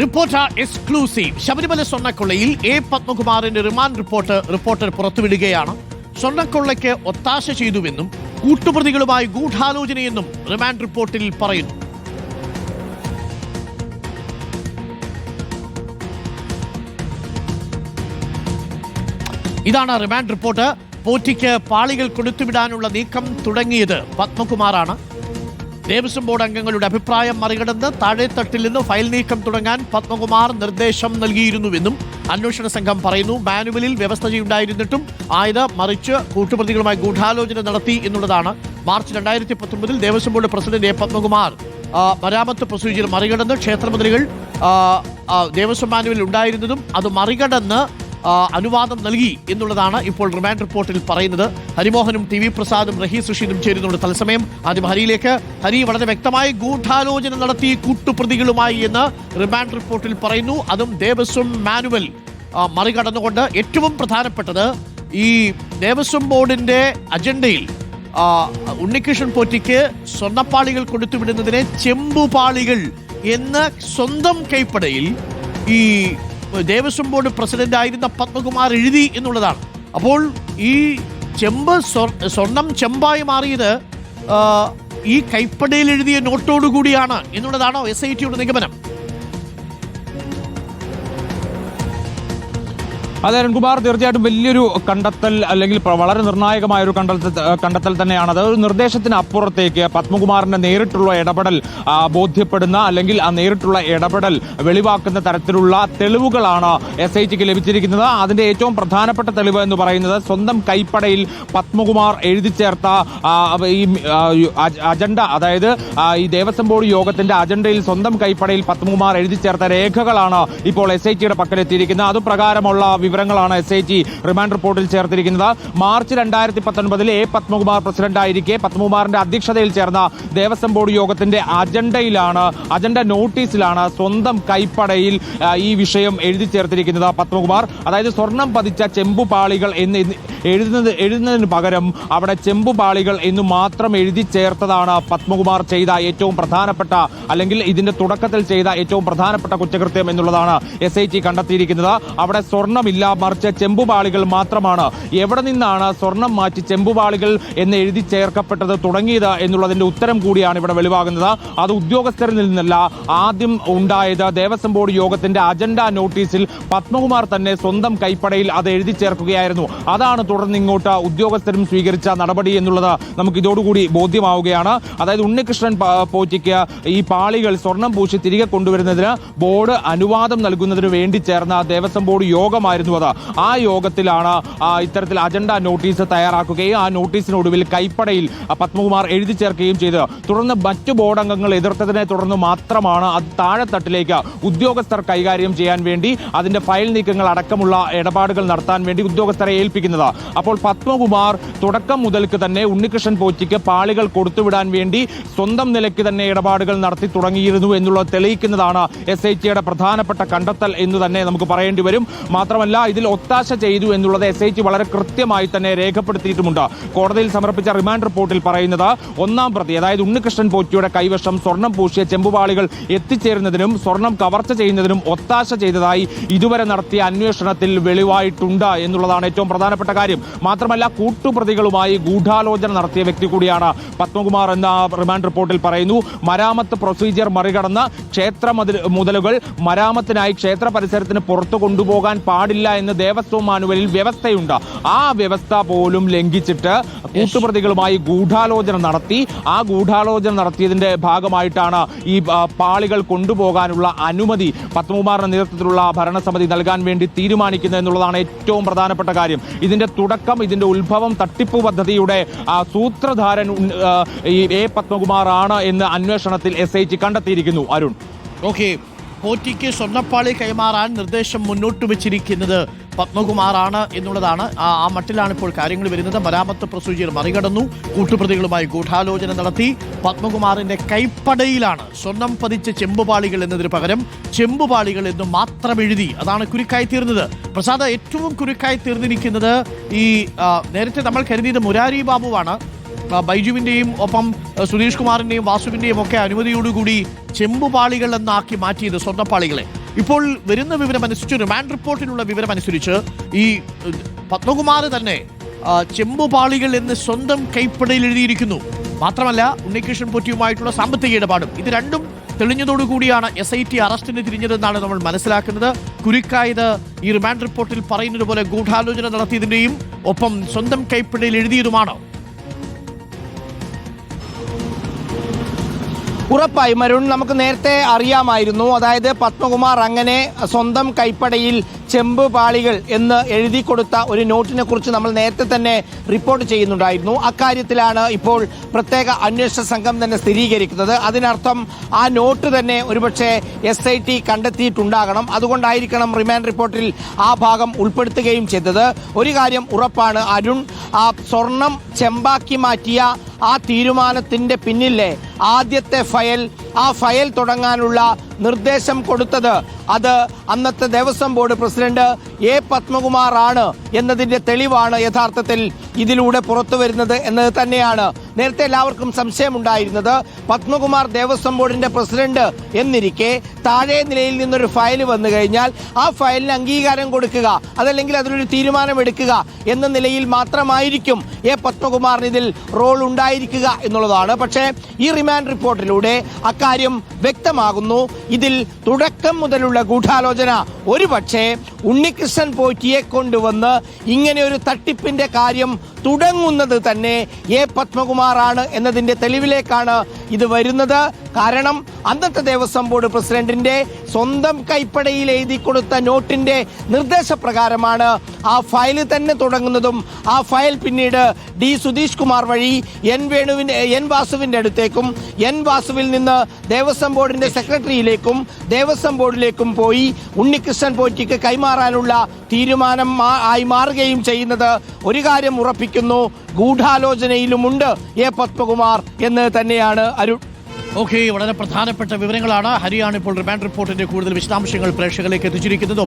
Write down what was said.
Reporter exclusive. Sabarimala സ്വർണ്ണക്കൊള്ളയിൽ A പത്മകുമാറിന്റെ remand reporter പുറത്തുവിടുകയാണ്. സ്വർണ്ണക്കൊള്ളയ്ക്ക് ഒത്താശ ചെയ്തുവെന്നും കൂട്ടുപ്രതികളുമായി ഗൂഢാലോചനയെന്നും റിമാൻഡ് റിപ്പോർട്ടിൽ പറയുന്നു. ഇതാണ് റിമാൻഡ് റിപ്പോർട്ട്. പോറ്റിക്ക് പാളികൾ കൊടുത്തുവിടാനുള്ള നീക്കം തുടങ്ങിയത് പത്മകുമാറാണ്. ദേവസ്വം ബോർഡ് അംഗങ്ങളുടെ അഭിപ്രായം മറികടന്ന് താഴെത്തട്ടിൽ നിന്ന് ഫയൽ നീക്കം തുടങ്ങാൻ പത്മകുമാർ നിർദ്ദേശം നൽകിയിരുന്നുവെന്നും അന്വേഷണ സംഘം പറയുന്നു. മാനുവലിൽ വ്യവസ്ഥയുണ്ടായിരുന്നിട്ടും ആയത് മറിച്ച് കൂട്ടുപ്രതികളുമായി ഗൂഢാലോചന നടത്തി എന്നുള്ളതാണ്. March 2019 Devaswom board president A Padmakumar മരാമത്ത് പ്രൊസീജിയർ മറികടന്ന് ക്ഷേത്രമന്ത്രികൾ ദേവസ്വം മാനുവലിൽ ഉണ്ടായിരുന്നതും അത് മറികടന്ന് അനുവാദം നൽകി എന്നുള്ളതാണ് ഇപ്പോൾ റിമാൻഡ് റിപ്പോർട്ടിൽ പറയുന്നത്. ഹരിമോഹനും ടി വി പ്രസാദും റഹീസ് റഷീദും ചേരുന്നുണ്ട് തത്സമയം. ആദ്യം ഹരിയിലേക്ക്. ഹരി, വളരെ വ്യക്തമായി ഗൂഢാലോചന നടത്തി കൂട്ടുപ്രതികളുമായി എന്ന് റിമാൻഡ് റിപ്പോർട്ടിൽ പറയുന്നു. അതും ദേവസ്വം മാനുവൽ മറികടന്നുകൊണ്ട്. ഏറ്റവും പ്രധാനപ്പെട്ടത് ഈ ദേവസ്വം ബോർഡിന്റെ അജണ്ടയിൽ ഉണ്ണികൃഷ്ണൻ പോറ്റിക്ക് സ്വർണ്ണപ്പാളികൾ കൊടുത്തുവിടുന്നതിനെ ചെമ്പുപാളികൾ എന്ന് സ്വന്തം കൈപ്പടയിൽ ഈ ദേവസ്വം ബോർഡ് പ്രസിഡന്റ് ആയിരുന്ന പത്മകുമാർ എഴുതി എന്നുള്ളതാണ്. അപ്പോൾ ഈ സ്വർണം ചെമ്പായി മാറിയത് ഈ കൈപ്പടയിൽ എഴുതിയ നോട്ടോടുകൂടിയാണ് എന്നുള്ളതാണോ SITയുടെ നിഗമനം? അതെ അരുൺകുമാർ, തീർച്ചയായിട്ടും വലിയൊരു കണ്ടെത്തൽ, അല്ലെങ്കിൽ വളരെ നിർണായകമായ ഒരു കണ്ടെത്തൽ തന്നെയാണ്. അത് ഒരു നിർദ്ദേശത്തിന് അപ്പുറത്തേക്ക് പത്മകുമാറിന്റെ നേരിട്ടുള്ള ഇടപെടൽ ബോധ്യപ്പെടുന്ന, അല്ലെങ്കിൽ ആ നേരിട്ടുള്ള ഇടപെടൽ വെളിവാക്കുന്ന തരത്തിലുള്ള തെളിവുകളാണ് SITക്ക് ലഭിച്ചിരിക്കുന്നത്. അതിന്റെ ഏറ്റവും പ്രധാനപ്പെട്ട തെളിവ് എന്ന് പറയുന്നത് സ്വന്തം കൈപ്പടയിൽ പത്മകുമാർ എഴുതി ചേർത്ത ഈ അജണ്ട, അതായത് ഈ ദേവസ്വം ബോർഡ് യോഗത്തിന്റെ അജണ്ടയിൽ സ്വന്തം കൈപ്പടയിൽ പത്മകുമാർ എഴുതി ചേർത്ത രേഖകളാണ് ഇപ്പോൾ SITയുടെ പക്കലെത്തിയിരിക്കുന്നത്. അതുപ്രകാരമുള്ള വിവരങ്ങളാണ് SIT റിമാൻഡ് റിപ്പോർട്ടിൽ ചേർത്തിരിക്കുന്നത്. മാർച്ച് 2019 എ പത്മകുമാർ പ്രസിഡന്റായിരിക്കെ പത്മകുമാറിന്റെ അധ്യക്ഷതയിൽ ചേർന്ന ദേവസ്വം ബോർഡ് യോഗത്തിന്റെ അജണ്ട നോട്ടീസിലാണ് സ്വന്തം കൈപ്പടയിൽ ഈ വിഷയം എഴുതി ചേർത്തിരിക്കുന്നത് പത്മകുമാർ. അതായത് സ്വർണം പതിച്ച ചെമ്പുപാളികൾ എന്ന് എഴുതുന്നതിന് പകരം അവിടെ ചെമ്പുപാളികൾ എന്ന് മാത്രം എഴുതി ചേർത്തതാണ് പത്മകുമാർ ചെയ്ത ഏറ്റവും പ്രധാനപ്പെട്ട, അല്ലെങ്കിൽ ഇതിന്റെ തുടക്കത്തിൽ ചെയ്ത ഏറ്റവും പ്രധാനപ്പെട്ട കുറ്റകൃത്യം എന്നുള്ളതാണ് SIT കണ്ടെത്തിയിരിക്കുന്നത്. അവിടെ സ്വർണ്ണമില്ല, മറിച്ച് ചെമ്പുപാളികൾ മാത്രമാണ്. എവിടെ നിന്നാണ് സ്വർണം മാറ്റി ചെമ്പുപാളികൾ എന്ന് എഴുതി ചേർക്കപ്പെട്ടത് തുടങ്ങിയത് എന്നുള്ളതിന്റെ ഉത്തരം കൂടിയാണ് ഇവിടെ വെളിവാകുന്നത്. അത് ഉദ്യോഗസ്ഥരിൽ നിന്നല്ല ആദ്യം ഉണ്ടായത്. ദേവസ്വം ബോർഡ് യോഗത്തിന്റെ അജണ്ട നോട്ടീസിൽ പത്മകുമാർ തന്നെ സ്വന്തം കൈപ്പടയിൽ അത് എഴുതി ചേർക്കുകയായിരുന്നു. അതാണ് തുടർന്ന് ഇങ്ങോട്ട് ഉദ്യോഗസ്ഥരും സ്വീകരിച്ച നടപടി എന്നുള്ളത് നമുക്ക് ഇതോടുകൂടി ബോധ്യമാവുകയാണ്. അതായത് ഉണ്ണികൃഷ്ണൻ പോറ്റിക്ക് ഈ പാളികൾ സ്വർണം പൂശി തിരികെ കൊണ്ടുവരുന്നതിന് ബോർഡ് അനുവാദം നൽകുന്നതിന് വേണ്ടി ചേർന്ന ദേവസ്വം ബോർഡ് യോഗമായിരുന്നു അത്. ആ യോഗത്തിലാണ് ഇത്തരത്തിൽ അജണ്ട നോട്ടീസ് തയ്യാറാക്കുകയും ആ നോട്ടീസിനൊടുവിൽ കൈപ്പടയിൽ പത്മകുമാർ എഴുതി ചേർക്കുകയും ചെയ്തത്. തുടർന്ന് മറ്റു ബോർഡ് അംഗങ്ങൾ എതിർത്തതിനെ തുടർന്ന് മാത്രമാണ് അത് താഴെത്തട്ടിലേക്ക് ഉദ്യോഗസ്ഥർ കൈകാര്യം ചെയ്യാൻ വേണ്ടി, അതിന്റെ ഫയൽ നീക്കങ്ങൾ അടക്കമുള്ള ഇടപാടുകൾ നടത്താൻ വേണ്ടി ഉദ്യോഗസ്ഥരെ ഏൽപ്പിക്കുന്നത്. അപ്പോൾ പത്മകുമാർ തുടക്കം മുതൽക്ക് തന്നെ ഉണ്ണികൃഷ്ണൻ പോറ്റിക്ക് പാളികൾ കൊടുത്തുവിടാൻ വേണ്ടി സ്വന്തം നിലയ്ക്ക് തന്നെ ഇടപാടുകൾ നടത്തി തുടങ്ങിയിരുന്നു എന്നുള്ളത് തെളിയിക്കുന്നതാണ് SITയുടെ പ്രധാനപ്പെട്ട കണ്ടെത്തൽ എന്ന് തന്നെ നമുക്ക് പറയേണ്ടി വരും. മാത്രമല്ല, ഇതിൽ ഒത്താശ ചെയ്തു എന്നുള്ളത് SIT വളരെ കൃത്യമായി തന്നെ രേഖപ്പെടുത്തിയിട്ടുമുണ്ട്. കോടതിയിൽ സമർപ്പിച്ച റിമാൻഡ് റിപ്പോർട്ടിൽ പറയുന്നത് ഒന്നാം പ്രതി, അതായത് ഉണ്ണികൃഷ്ണൻ പോറ്റിയുടെ കൈവശം സ്വർണം പൂശിയ ചെമ്പുപാളികൾ എത്തിച്ചേരുന്നതിനും സ്വർണം കവർച്ച ചെയ്യുന്നതിനും ഒത്താശ ചെയ്തതായി ഇതുവരെ നടത്തിയ അന്വേഷണത്തിൽ വെളിവായിട്ടുണ്ട് എന്നുള്ളതാണ് ഏറ്റവും പ്രധാനപ്പെട്ട കാര്യം. മാത്രമല്ല, കൂട്ടുപ്രതികളുമായി ഗൂഢാലോചന നടത്തിയ വ്യക്തി കൂടിയാണ് പത്മകുമാർ എന്ന റിമാൻഡ് റിപ്പോർട്ടിൽ പറയുന്നു. മരാമത്ത് പ്രൊസീജിയർ മറികടന്ന് ക്ഷേത്ര മുതലുകൾ മരാമത്തിനായി ക്ഷേത്ര പരിസരത്തിന് പുറത്തു കൊണ്ടുപോകാൻ പാടില്ല എന്ന് ദേവസ്വം മാനുവലിൽ വ്യവസ്ഥയുണ്ട്. ആ വ്യവസ്ഥ പോലും ലംഘിച്ചിട്ട് കൂട്ടുപ്രതികളുമായി ഗൂഢാലോചന നടത്തി. ആ ഗൂഢാലോചന നടത്തിയതിന്റെ ഭാഗമായിട്ടാണ് ഈ പാളികൾ കൊണ്ടുപോകാനുള്ള അനുമതി പത്മകുമാറിന്റെ നേതൃത്വത്തിലുള്ള ഭരണസമിതി നൽകാൻ വേണ്ടി തീരുമാനിക്കുന്നത് എന്നുള്ളതാണ് ഏറ്റവും പ്രധാനപ്പെട്ട കാര്യം. ഇതിന്റെ തുടക്കം, ഇതിന്റെ ഉത്ഭവം, തട്ടിപ്പ് പദ്ധതിയുടെ സൂത്രധാരൻ എ പത്മകുമാർ ആണ് എന്ന് അന്വേഷണത്തിൽ SIT കണ്ടെത്തിയിരിക്കുന്നു. അരുൺ, ഓക്കെ. പോറ്റിക്ക് സ്വർണ്ണപ്പാളി കൈമാറാൻ നിർദ്ദേശം മുന്നോട്ട് വെച്ചിരിക്കുന്നത് പത്മകുമാറാണ് എന്നുള്ളതാണ്. ആ മട്ടിലാണ് ഇപ്പോൾ കാര്യങ്ങൾ വരുന്നത്. മരാമത്ത് പ്രൊസീജിയർ മറികടന്നു, കൂട്ടുപ്രതികളുമായി ഗൂഢാലോചന നടത്തി. പത്മകുമാറിന്റെ കൈപ്പടയിലാണ് സ്വർണം പതിച്ച ചെമ്പുപാളികൾ എന്നതിന് പകരം ചെമ്പുപാളികൾ എന്ന് മാത്രം എഴുതി. അതാണ് കുരുക്കായി തീർന്നത്. പ്രസാദ്, ഏറ്റവും കുരുക്കായി തീർന്നിരിക്കുന്നത് ഈ നേരത്തെ നമ്മൾ കരുതിയത് മുരാരി ബാബുവാണ്. ബൈജുവിന്റെയും ഒപ്പം സുധീഷ് കുമാറിന്റെയും വാസുവിന്റെയും ഒക്കെ അനുമതിയോടുകൂടി ചെമ്പുപാളികൾ എന്നാക്കി മാറ്റിയത് സ്വർണ്ണപ്പാളികളെ. ഇപ്പോൾ വരുന്ന വിവരമനുസരിച്ച്, റിമാൻഡ് റിപ്പോർട്ടിലുള്ള വിവരമനുസരിച്ച് ഈ പത്മകുമാർ തന്നെ ചെമ്പുപാളികൾ എന്ന് സ്വന്തം കൈപ്പടയിൽ എഴുതിയിരിക്കുന്നു. മാത്രമല്ല ഉണ്ണികൃഷ്ണൻ പോറ്റിയുമായിട്ടുള്ള സാമ്പത്തിക ഇടപാടും ഇത് രണ്ടും തെളിഞ്ഞതോടുകൂടിയാണ് SIT അറസ്റ്റിന് തിരിഞ്ഞതെന്നാണ് നമ്മൾ മനസ്സിലാക്കുന്നത്. കുരുക്കായത് ഈ റിമാൻഡ് റിപ്പോർട്ടിൽ പറയുന്നത് പോലെ ഗൂഢാലോചന നടത്തിയതിന്റെയും ഒപ്പം സ്വന്തം കൈപ്പടയിൽ എഴുതിയതുമാണ്. ഉറപ്പായും അരുൺ, നമുക്ക് നേരത്തെ അറിയാമായിരുന്നു. അതായത് പത്മകുമാർ അങ്ങനെ സ്വന്തം കൈപ്പടയിൽ ചെമ്പ് പാളികൾ എന്ന് എഴുതി കൊടുത്ത ഒരു നോട്ടിനെ കുറിച്ച് നമ്മൾ നേരത്തെ തന്നെ റിപ്പോർട്ട് ചെയ്യുന്നുണ്ടായിരുന്നു. അക്കാര്യത്തിലാണ് ഇപ്പോൾ പ്രത്യേക അന്വേഷണ സംഘം തന്നെ സ്ഥിരീകരിക്കുന്നത്. അതിനർത്ഥം ആ നോട്ട് തന്നെ ഒരുപക്ഷെ SIT കണ്ടെത്തിയിട്ടുണ്ടാകണം. അതുകൊണ്ടായിരിക്കണം റിമാൻഡ് റിപ്പോർട്ടിൽ ആ ഭാഗം ഉൾപ്പെടുത്തുകയും ചെയ്തത്. ഒരു കാര്യം ഉറപ്പാണ് അരുൺ, ആ സ്വർണം ചെമ്പാക്കി മാറ്റിയ ആ തീരുമാനത്തിന്റെ പിന്നിലെ ആദ്യത്തെ ഫയൽ, ആ ഫയൽ തുടങ്ങാനുള്ള നിർദ്ദേശം കൊടുത്തത് അത് അന്നത്തെ Devaswom board president A. Padmakumar ആണ് എന്നതിന്റെ തെളിവാണ് യഥാർത്ഥത്തിൽ ഇതിലൂടെ പുറത്തു വരുന്നത് എന്നത് തന്നെയാണ്. നേരത്തെ എല്ലാവർക്കും സംശയമുണ്ടായിരുന്നത് പത്മകുമാർ ദേവസ്വം ബോർഡിന്റെ പ്രസിഡന്റ് എന്നിരിക്കെ താഴെ നിലയിൽ നിന്നൊരു ഫയൽ വന്നു കഴിഞ്ഞാൽ ആ ഫയലിന് അംഗീകാരം കൊടുക്കുക, അതല്ലെങ്കിൽ അതിലൊരു തീരുമാനമെടുക്കുക എന്ന നിലയിൽ മാത്രമായിരിക്കും A. പത്മകുമാറിന് ഇതിൽ റോൾ ഉണ്ടായിരിക്കുക എന്നുള്ളതാണ്. പക്ഷേ ഈ റിമാൻഡ് റിപ്പോർട്ടിലൂടെ അക്കാര്യം വ്യക്തമാകുന്നു. ഇതിൽ തുടക്കം മുതലുള്ള ഗൂഢാലോചന ഒരുപക്ഷെ ഉണ്ണികൃഷ്ണൻ പോറ്റിയെ കൊണ്ടുവന്ന് ഇങ്ങനെ ഒരു തട്ടിപ്പിന്റെ കാര്യം തുടങ്ങുന്നത് തന്നെ A. പത്മകുമാറാണ് എന്നതിന്റെ തെളിവിലേക്കാണ് ഇത് വരുന്നത്. കാരണം അന്നത്തെ ദേവസ്വം ബോർഡ് പ്രസിഡന്റിന്റെ സ്വന്തം കൈപ്പടയിൽ എഴുതി കൊടുത്ത നോട്ടിന്റെ നിർദ്ദേശപ്രകാരമാണ് ആ ഫയൽ തന്നെ തുടങ്ങുന്നതും ആ ഫയൽ പിന്നീട് D. സുധീഷ് കുമാർ വഴി N. വാസുവിന്റെ അടുത്തേക്കും N. വാസുവിൽ നിന്ന് ദേവസ്വം ബോർഡിന്റെ സെക്രട്ടറിയിലേക്കും ദേവസ്വം ബോർഡിലേക്കും പോയി ഉണ്ണികൃഷ്ണൻ പോറ്റിക്ക് കൈമാറാനുള്ള തീരുമാനം ആയി മാറുകയും ചെയ്യുന്നത് ഒരു കാര്യം ഉറപ്പിക്കുന്നു, ഗൂഢാലോചനയിലുമുണ്ട് A. പത്മകുമാർ എന്ന് തന്നെയാണ് അരുൺ. ഓക്കെ, വളരെ പ്രധാനപ്പെട്ട വിവരങ്ങളാണ്. ഹരിയാണ് ഇപ്പോൾ റിമാൻഡ് റിപ്പോർട്ടിന്റെ കൂടുതൽ വിശദാംശങ്ങൾ പ്രേക്ഷകരിലേക്ക് എത്തിച്ചിരിക്കുന്നത്.